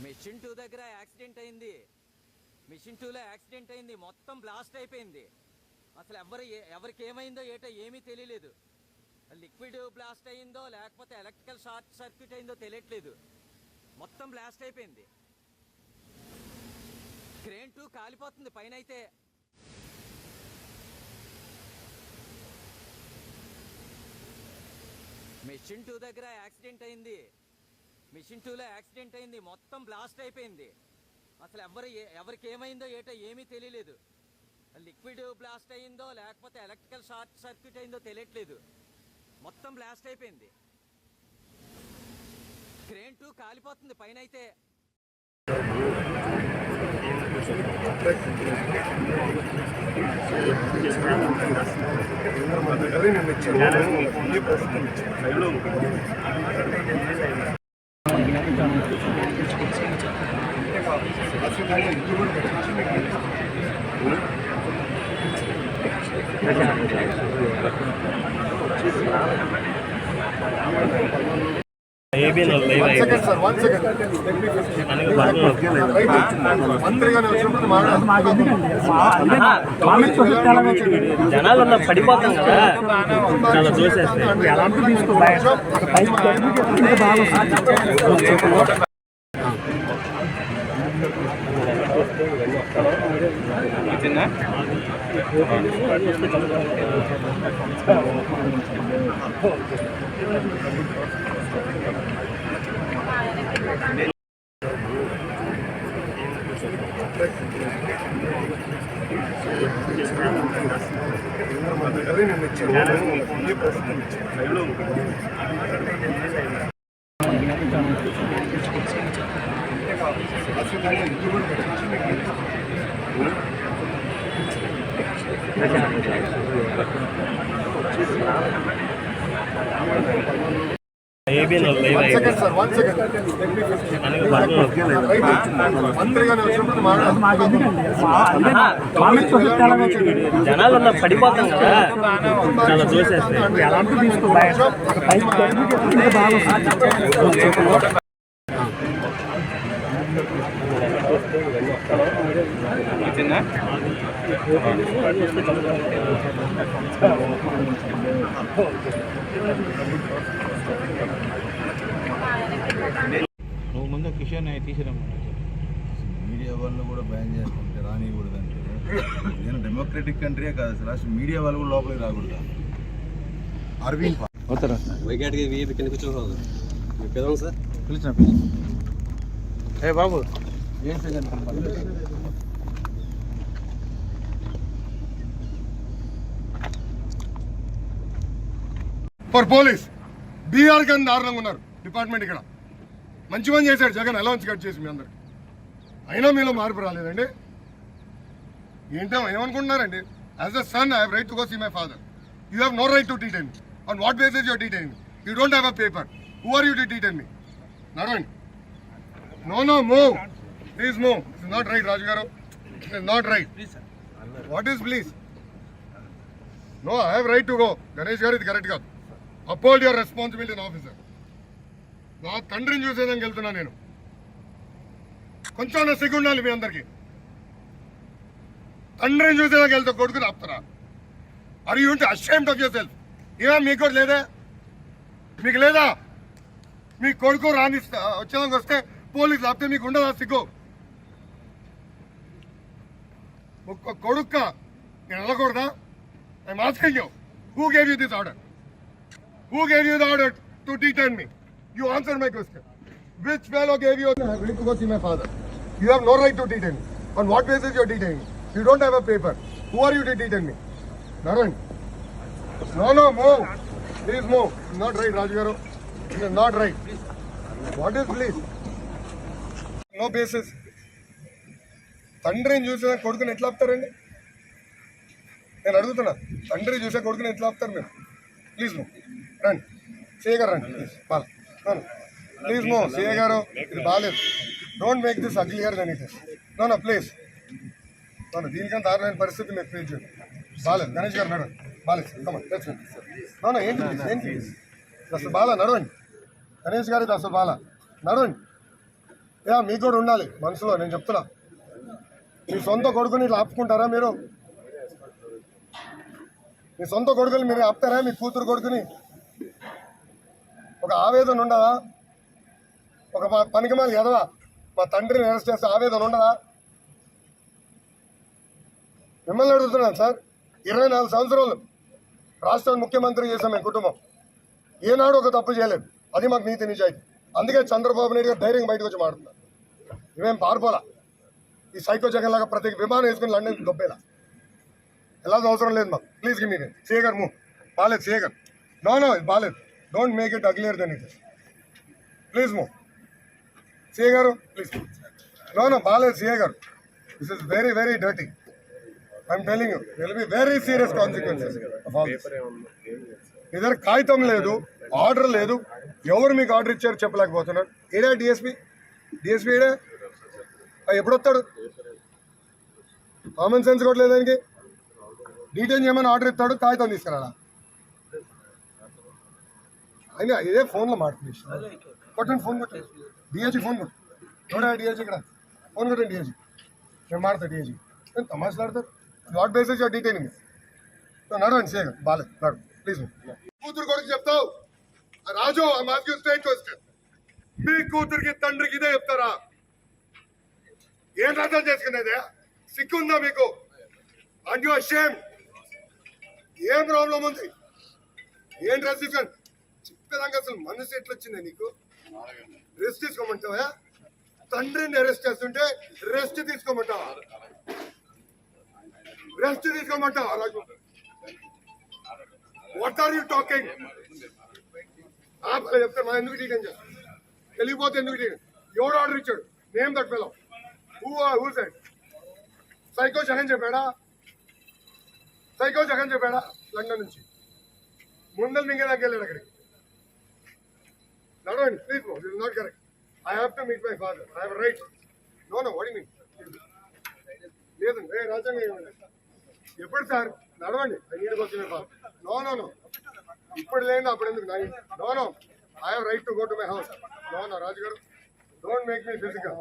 Machine 2 దగ్గర accident అయింది. Machine 2లో యాక్సిడెంట్ అయింది. మొత్తం బ్లాస్ట్ అయిపోయింది. అసలు ఎవరికి ఏమైందో ఏటో ఏమీ తెలియలేదు. లిక్విడ్ బ్లాస్ట్ అయిందో లేకపోతే ఎలక్ట్రికల్ షార్ట్ సర్క్యూట్ అయిందో తెలియట్లేదు. మొత్తం బ్లాస్ట్ అయిపోయింది. క్రేన్ 2 కాలిపోతుంది పైన. అయితే మిషన్ 2 దగ్గర యాక్సిడెంట్ అయింది. మిషన్ 2లో యాక్సిడెంట్ అయింది. మొత్తం బ్లాస్ట్ అయిపోయింది. అసలు ఎవరికి ఏమైందో ఏటో ఏమీ తెలియలేదు. లిక్విడ్ బ్లాస్ట్ అయిందో లేకపోతే ఎలక్ట్రికల్ షార్ట్ సర్క్యూట్ అయిందో తెలియట్లేదు. మొత్తం బ్లాస్ట్ అయిపోయింది. క్రేన్ 2 కాలిపోతుంది పైన. అయితే జనాలు పడిపోతాం కదా, చాలా చూసేస్తాయి. జనాలు పడిపోతాం కదా, చాలా చూసేస్తాయి. నువ్వు ముందు కిషన్ తీసిరమ్మా. మీడియా వాళ్ళు కూడా బ్యాన్ చేస్తుంటే రానియకూడదంటే నేను డెమోక్రటిక్ కంట్రీయే కాదు అసలు అసలు మీడియా వాళ్ళు కూడా లోపలికి రాకూడదు. అరవింద్ సార్ పిలిచిన ఏ బాబు ఏం ఫర్ పోలీస్ బీఆర్ కానీ దారుణంగా ఉన్నారు డిపార్ట్మెంట్. ఇక్కడ మంచి పని చేశాడు జగన్, అలవెన్స్ కట్ చేసి మీ అందరికి. అయినా మీలో మార్పు రాలేదండి. ఏంటో ఏమనుకుంటున్నారండి? As a son I have right to go see my father. You have no right to detain me. On what basis your detain me? You don't have a paper. Who are you to detain me? నడవండి. No move please move. It's not right Raju గారు, it's not right. What is please? No I have right to go. Ganesh గారు ఇది correct కాదు. Uphold your responsibility in officer. నా తండ్రిని చూసేదానికి వెళ్తున్నా నేను. కొంచెం సిగ్గు ఉండాలి మీ అందరికి. తండ్రిని చూసేదానికి వెళ్తే కొడుకుని ఆపుతారా? Are you ashamed of yourself? ఏమా మీకు కూడా లేదా? మీకు లేదా? మీ కొడుకు రాని వచ్చేదానికి వస్తే పోలీసులు ఆపితే మీకు ఉండదా సిగ్గు? ఒక్క కొడుక్క నేను వెళ్ళకూడదా? I'm asking you, who gave you this order? Who gave you the order to detain me? You answer my question. Which fellow gave you? I have right to go see my father. You have no right to detain me. On what basis you are detaining me? You don't have a paper. Who are you to detain me? Narayana. No, move. Please move. It's not right, Raju garu. It is not right. What is please? No basis. తండ్రిని చూసే కొడుకుని ఎట్లా ఆపుతారండి? నేను అడుగుతున్నా, తండ్రి చూసే కొడుకుని ఎట్లా ఆపుతారు మీరు? Please move. రండి సిఏ గారు, రండి ప్లీజ్. ప్లీజ్ మూవ్ సిఏ గారు, ఇది బాగాలేదు. Don't make this uglier than it is. No please. దీనికంటే దారుణమైన పరిస్థితి మీరు క్రియేట్ చేయండి. బాగాలేదు. గణేష్ గారు నడవండి. బాగాలేదు. ఏంటి అసలు బాగా నడవండి. గణేష్ గారు ఇది అసలు బాగా నడవండి. మీకు కూడా ఉండాలి మనసులో. నేను చెప్తున్నా, మీ సొంత కొడుకుని ఇట్లా ఆపుకుంటారా మీరు? మీ సొంత కొడుకుని మీరు ఆపుతారా? మీ కూతురు కొడుకుని ఒక ఆవేదన ఉండదా? ఒక పనికిమాలి ఎదవా మా తండ్రిని అరెస్ట్ చేస్తే ఆవేదన ఉండదా? మిమ్మల్ని అడుగుతున్నాను సార్. 24 సంవత్సరాలు రాష్ట్రాన్ని ముఖ్యమంత్రి చేసాం మేము కుటుంబం. ఏనాడు ఒక తప్పు చేయలేదు. అది మాకు నీతి నిజాయితీ. అందుకే చంద్రబాబు నాయుడు గారు ధైర్యంగా బయటకు వచ్చి మాట్లాడుతున్నారు. ఇవేం పారిపోలా. ఈ సైకో జగన్ లాగా ప్రతి విమానం వేసుకుని లండన్ దొబ్బేలా వెళ్ళాల్సిన అవసరం లేదు మాకు. ప్లీజ్ గివ్ మీ సీఏ గారు మూవ్. బాలేదు సీఏ గారు. నో ఇది బాలేదు. Don't make it uglier than it is. Please move CA గారు ప్లీజ్. నో బాలేదు సీఏ గారు. This is very very dirty. I'm telling you will be very serious consequences of all this. మీ దగ్గర కాగితం లేదు, ఆర్డర్ లేదు. ఎవరు మీకు ఆర్డర్ ఇచ్చారు చెప్పలేకపోతున్నారు. ఏడా డిఎస్పీ ఏడా? ఎప్పుడు వస్తాడు? కామన్ సెన్స్ కూడా లేదు దానికి. డీటెయిల్ చేయమని ఆర్డర్ ఇస్తాడు, కాగితం తీసుకురాడా? అయినా ఇదే ఫోన్లో మాట్లాడుతుంది. కొట్టండి ఫోన్ కొట్టండి. డిఏజీ ఫోన్ కొట్టు. చూడ డిఏజీ ఇక్కడ ఫోన్ కొట్టండి. డిఏజీ నేను మాడతా. డిఏజీ తమాషలాడతారు. What basis your detaining? నడవండి సేగ బాలేదు. నడు ప్లీజ్. కూతురు కొడుకు చెప్తావు రాజు. Straight question. మీ కూతురికి తండ్రికి ఇదే చెప్తారా? ఏం అర్థం చేసుకునేదే? సిగ్గుందా మీకు? And you ashamed. ఏం ప్రాబ్లం ఉంది? ఏం రెస్ట్రిక్షన్ చెప్పేదాకా అసలు మనసు ఎట్లా వచ్చింది నీకు? రెస్ట్ తీసుకోమంటావా? తండ్రిని అరెస్ట్ చేస్తుంటే రెస్ట్ తీసుకోమంటావా? రెస్ట్ తీసుకోమంటావా Raju? What are you talking? చెప్తే మా ఎందుకు డీటెయిన్ చేస్తాను? వెళ్ళిపోతే ఎందుకు డీటెయిన్? ఎవడు ఆర్డర్ ఇచ్చాడు? Name that fellow. Who side? Psycho Jagan చెప్పాడా? లండన్ నుంచి ముందలు మింగేదాకా వెళ్ళాడు అక్కడికి. నడవండి please. No this is not correct. I have to meet my father. I have right. No what you mean? లేదండి రాజ్యాంగం ఎప్పుడు సార్? నడవండి. I need go to my father. No ఇప్పుడు లేదు. అప్పుడు ఎందుకు? No I have right to go to my house. No Raju garu don't make me physical.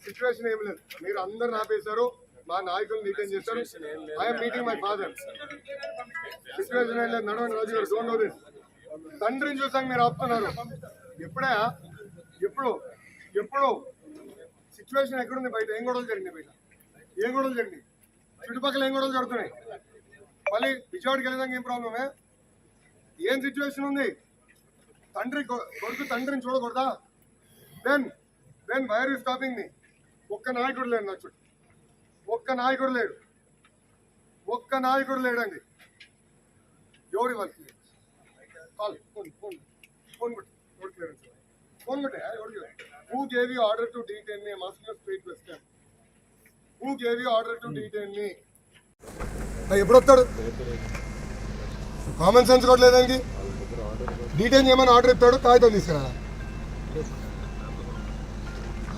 Situation ఏం లేదు. మీరు అందరిని ఆపేశారు. మా నాయకులు డీటెయిన్ చేశారు. I'm meeting my father. Situation ఏం లేదు. నడవండి రాజు గారు. Don't know this. తండ్రిని చూసాక మీరు ఆపుతున్నారు. ఎప్పుడు సిచ్యువేషన్ ఎక్కడుంది? బయట ఏం గొడవలు జరిగినాయి? చుట్టుపక్కల ఏం గొడవలు జరుగుతున్నాయి? మళ్ళీ విజయవాడకి వెళ్ళేదాకా ఏం ప్రాబ్లమే? ఏం సిచ్యువేషన్ ఉంది? తండ్రిని చూడకూడదా? Then why are you stopping me? ఒక్క నాయకుడు లేడు నా చుట్టూ. ఒక్క నాయకుడు లేడండి. ఎవరి వాళ్ళకి ఫోన్ కొట్టే. Who gave you order to detain me? Master straight question. Who gave you order to detain me? ఎప్పుడు వస్తాడు? కామన్ సెన్స్ కూడా లేదానికి. డీటెయిన్ చేయమని ఆర్డర్ ఇస్తాడు, కాగితం తీసుకురా.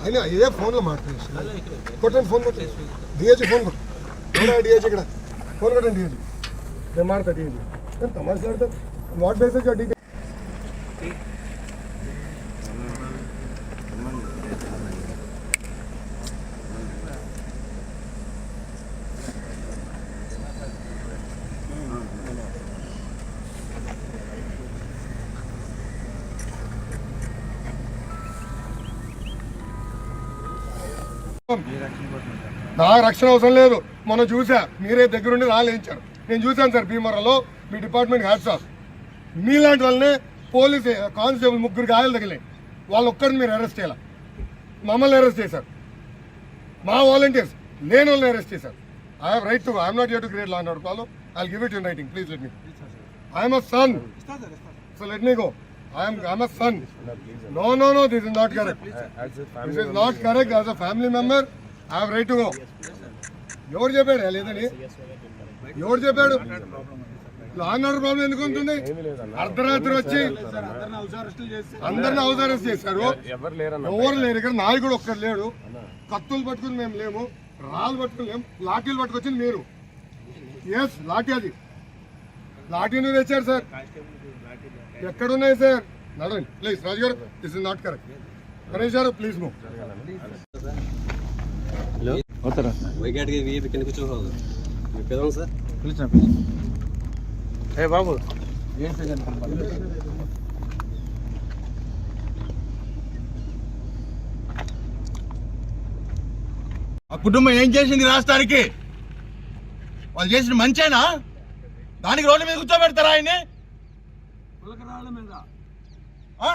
అయినా ఇదే ఫోన్లో మాట్లాడుతుంది. కొట్టండి ఫోన్ కొట్టండి. డిఏజీ ఫోన్ కొట్టు. డిఏజీ ఇక్కడ ఫోన్ కొట్టండి. డిఏజీ నేను మాడతా. డిఏజీ తమాషలాడతా. What basis your detain? నా రక్షణ అవసరం లేదు. మొన్న చూసా, మీరే దగ్గరుండి రాలేయించారు. నేను చూశాను సార్ భీమవరంలో. మీ డిపార్ట్మెంట్ హ్యాట్స్ ఆఫ్. మీలాంటి వాళ్ళనే పోలీస్ కానిస్టేబుల్ 3 గాయాలు తగిలాయి. వాళ్ళు ఒక్కరిని మీరు అరెస్ట్ చేయాలి. మమ్మల్ని అరెస్ట్ చేశారు. మా వాలంటీర్స్ లేని వాళ్ళని అరెస్ట్ చేశారు. I have right to. I'm not here to create law and order problem. I will give it in writing. Please let me. I'm a son. So let me go. I'm a son. No, this is not correct. This is not correct. As a family member, I have right to go. ఎవరు చెప్పాడు? లేదని ఎవరు చెప్పాడు? Law and order problem ఎందుకు ఉంటుంది? అర్ధరాత్రి వచ్చి అందరిని హౌస్ అరెస్ట్ చేశారు. ఎవరు లేరు ఇక్కడ. నాయకుడు ఒక్కరు లేడు. కత్తులు పట్టుకుని మేము లేము. రాళ్ళు పట్టుకుని లేము. లాఠీలు పట్టుకొచ్చింది మీరు. ఎస్ లాఠీ. అది లాఠీని తెచ్చారు సార్. ఎక్కడున్నాయి సార్? నడవండి ప్లీజ్. రాజు గారు this is not correct. Ganesh గారు ప్లీజ్ మూవ్. అవుతారా వైగాటికి వీపి కింద కూర్చోవాలి మీ పెదవం సార్ పిలిచిన ఏ బాబు ఏంటి ఆ కుటుంబం ఏం చేసింది రాష్ట్రానికి? వాళ్ళు చేసిన మంచేనా? దానికి రోడ్ల మీద కూర్చోబెడతారా ఆయన్ని? ఆ?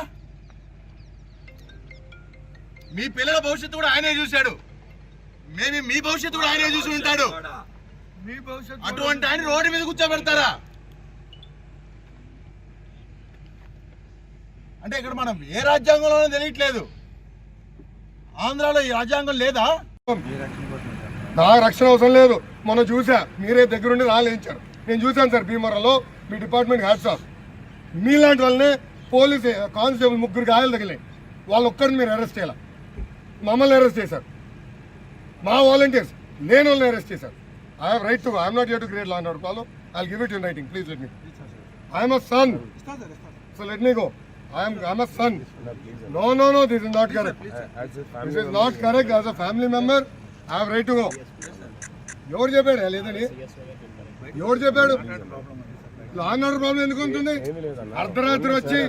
మీ పిల్లల భవిష్యత్తు కూడా ఆయనే చూశాడు. మీ భవిష్యత్తు కూడా ఆయనే చూసి ఉంటాడు. అటువంటి ఆయన రోడ్డు మీద కూర్చోబెడతారా? అంటే ఇక్కడ మనం ఏ రాజ్యాంగంలోనూ తెలియట్లేదు. ఆంధ్రాలో ఈ రాజ్యాంగం లేదా? నాకు రక్షణ అవసరం లేదు. మొన్న చూసా, మీరే దగ్గరుండి రాలేయించారు. నేను చూశాను సార్ భీమవరంలో. మీ డిపార్ట్మెంట్ హ్యాట్స్ ఆఫ్. మీలాంటి వాళ్ళనే పోలీస్ కానిస్టేబుల్ 3 గాయాలు తగిలాయి. వాళ్ళు ఒక్కరిని మీరు అరెస్ట్ చేయాలి. మమ్మల్ని అరెస్ట్ చేశారు. మా వాలంటీర్స్ లేని వాళ్ళని అరెస్ట్ చేశారు. I have right to go. I'm not here to create law and order problem. I will give it in writing. Please let me. I'm a son. So let me go. I'm a son. No, this is not correct. This is not correct. As a family member, I have right to go. ఎవరు చెప్పాడు లేదని? ఎవరు చెప్పాడు? Law and order problem ఎందుకు ఉంటుంది? అర్ధరాత్రి వచ్చి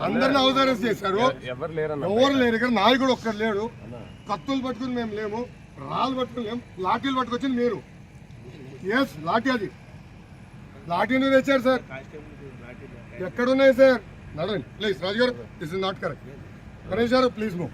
అందరిని హౌస్ అరెస్ట్ చేశారు. ఎవరు లేరు ఇక్కడ. నాయకుడు ఒక్కరు లేడు. కత్తులు పట్టుకుని మేము లేము, రాళ్ళు పట్టుకుని లేము, లాఠీలు పట్టుకొచ్చింది మీరు. ఎస్, లాఠీ. అది లాఠీ నువ్వు తెచ్చారు సార్. ఎక్కడున్నాయి సార్? నడవండి ప్లీజ్. రాజు గారు, this is not correct. Ganesh గారు ప్లీజ్ మూవ్.